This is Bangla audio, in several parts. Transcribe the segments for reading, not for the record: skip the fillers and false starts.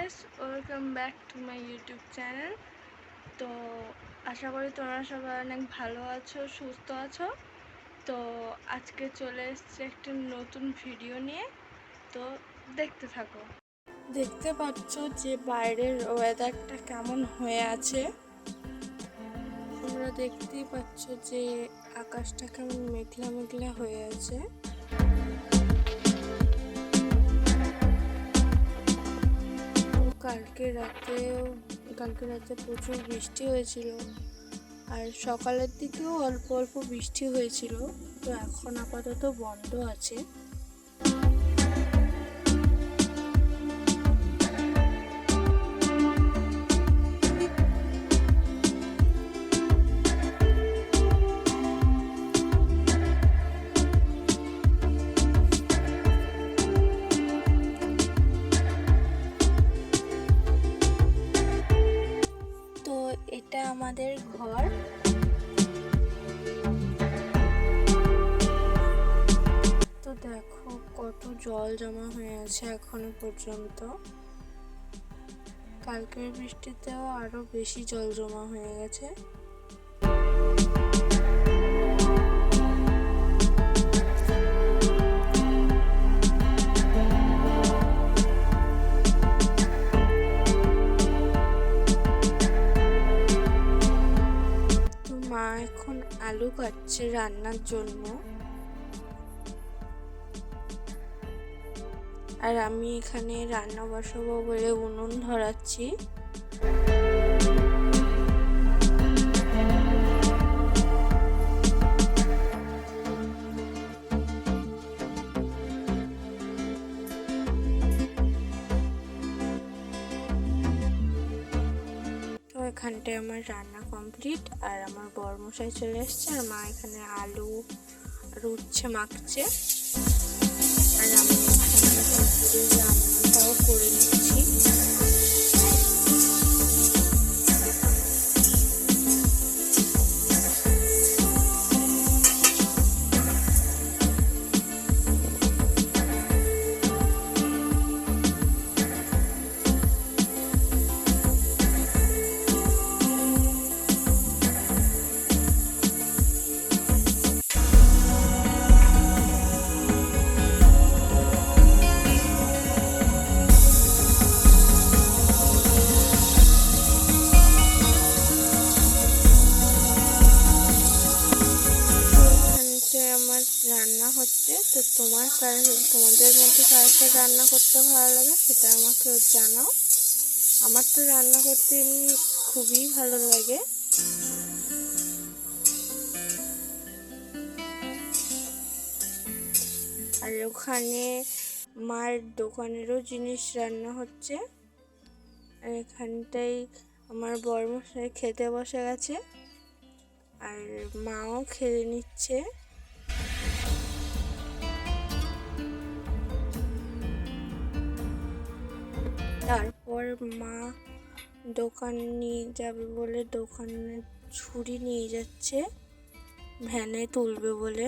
Guys, welcome back to my YouTube channel. তো আশা করি তোমরা সবাই অনেক ভালো আছো, সুস্থ আছো। তো আজকে চলে এসেছি একটা নতুন ভিডিও নিয়ে, তো দেখতে থাকো। দেখতে পাচ্ছ যে বাইরের ওয়েদারটা কেমন হয়ে আছে। তোমরা দেখতেই পাচ্ছ যে আকাশটা কেমন মেঘলা মেঘলা হয়ে আছে। কালকে রাতে প্রচুর বৃষ্টি হয়েছিল, আর সকালের দিকেও অল্প অল্প বৃষ্টি হয়েছিল। তো এখন আপাতত বন্ধ আছে। তো এটা আমাদের ঘর। তো দেখো কত জল জমা হয়ে আছে এখনো পর্যন্ত। কালকের বৃষ্টিতেও আরো বেশি জল জমা হয়ে গেছে। তো মা এখন আলু কাটছে রান্নার জন্য, আর আমি এখানে রান্না বসাবো বলে উনুন ধরাচ্ছি। তো এখানটায় আমার রান্না কমপ্লিট, আর আমার বরমশাই চলে এসছে, আর মা এখানে আলু আর উচ্ছে মাখছে, আর আমি রান্নাটাও করে নিচ্ছি। আমার রান্না হচ্ছে, তো তোমাদের মধ্যে কার রান্না করতে ভালো লাগে সেটা আমাকে জানাও। আমার তো রান্না করতে এমনি খুবই ভালো লাগে। আর ওখানে মার দোকানেরও জিনিস রান্না হচ্ছে, আর এখানটাই আমার বরমশাই খেতে বসে গেছে, আর মাও খেয়ে নিচ্ছে। তারপর মা দোকান নিয়ে যাবে বলে দোকানে ঝুড়ি নিয়ে যাচ্ছে, ভ্যানে তুলবে বলে।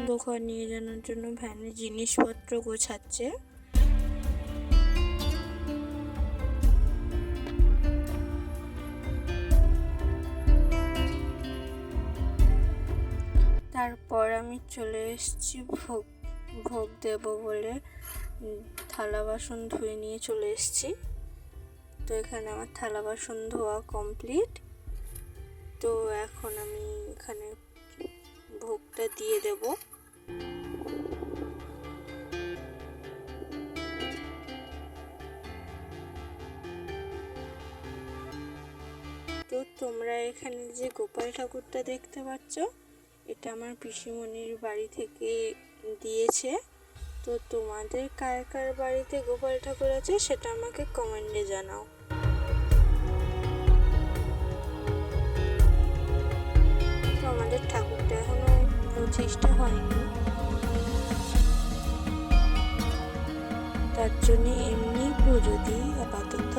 দোকান নিয়ে যাওয়ার জন্য ভ্যানে জিনিসপত্র গোছাচ্ছে। তারপর আমি চলে এসেছি ভোগ দেব বলে থালা বাসন ধুয়ে নিয়ে চলে এসেছি। তো এখানে আমার থালা বাসন ধোয়া কমপ্লিট। তো এখন আমি এখানে ভোগটা দিয়ে দেব। তো তোমরা এখানে যে গোপাল ঠাকুরটা দেখতে পাচ্ছ, এটা আমার পিসিমণির বাড়ি থেকে দিয়েছে। তো তোমাদের কার কার বাড়িতে গোপাল ঠাকুর আছে সেটা আমাকে কমেন্টে জানাও। তো আমাদের ঠাকুরটা এখনো প্রতিষ্ঠা হয়নি, তার জন্য এমনি পুজো দিই আপাতত।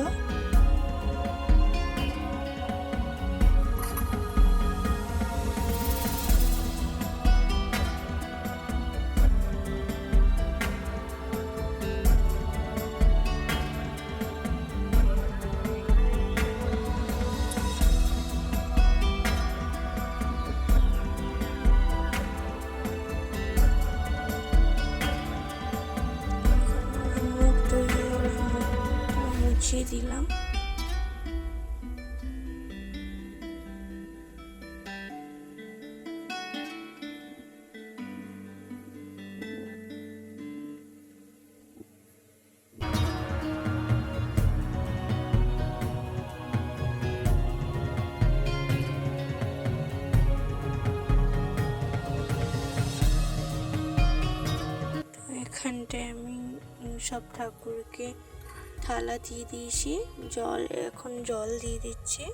বসিয়ে দিলাম। এখানটায় আমি সব ঠাকুরকে থালা দিয়ে দিয়েছি, এখন জল দিয়ে দিচ্ছি।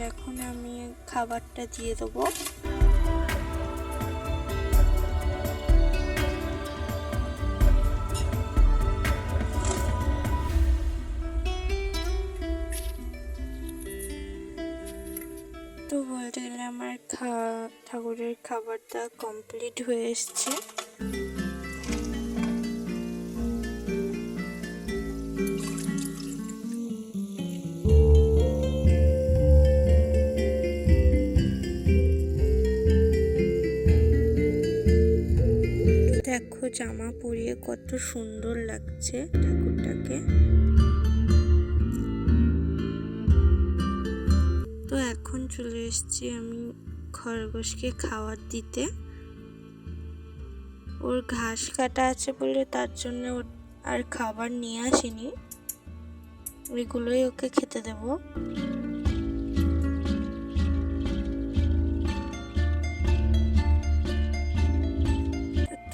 এখন আমি খাবারটা দিয়ে দেবো। তো বলতে গেলে আমার ঠাকুরের খাবারটা কমপ্লিট হয়ে এসছে। দেখো জামা পরিয়ে কত সুন্দর লাগছে ঠাকুরটাকে। তো এখন চলে এসেছি আমি খরগোশকে খাবার দিতে। ওর ঘাস কাটা আছে বলে তার জন্য আর খাবার নিয়ে আসিনি, ওইগুলোই ওকে খেতে দেব।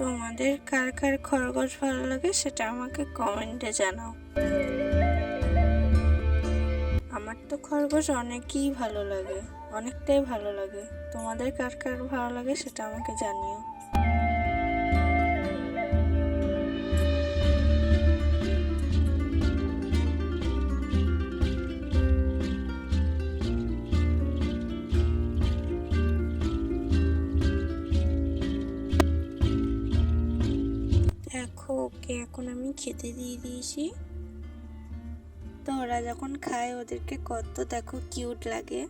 তোমাদের কার কার খরগোশ ভালো লাগে সেটা আমাকে কমেন্টে জানাও। আমার তো খরগোশ অনেকটাই ভালো লাগে। তোমাদের কার কার ভালো লাগে সেটা আমাকে জানিও। দেখো ওকে এখন আমি খেতে দিয়ে দিয়েছি। তো ওরা যখন খায় ওদেরকে কত দেখো কিউট লাগে।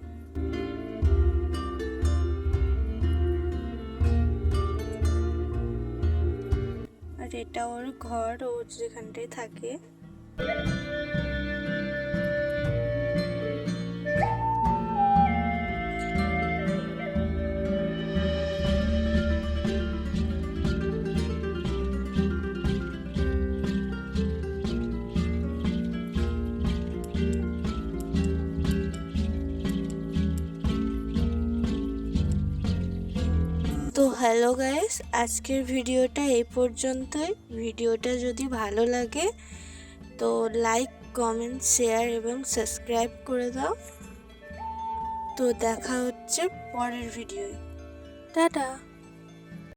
আর এটা ওর ঘর, ও যেখানটায় থাকে। তো হ্যালো গাইস, আজকের ভিডিওটা এই পর্যন্তই। ভিডিওটা যদি ভালো লাগে তো লাইক, কমেন্ট, শেয়ার এবং সাবস্ক্রাইব করে দাও। তো দেখা হচ্ছে পরের ভিডিওয়। টাটা।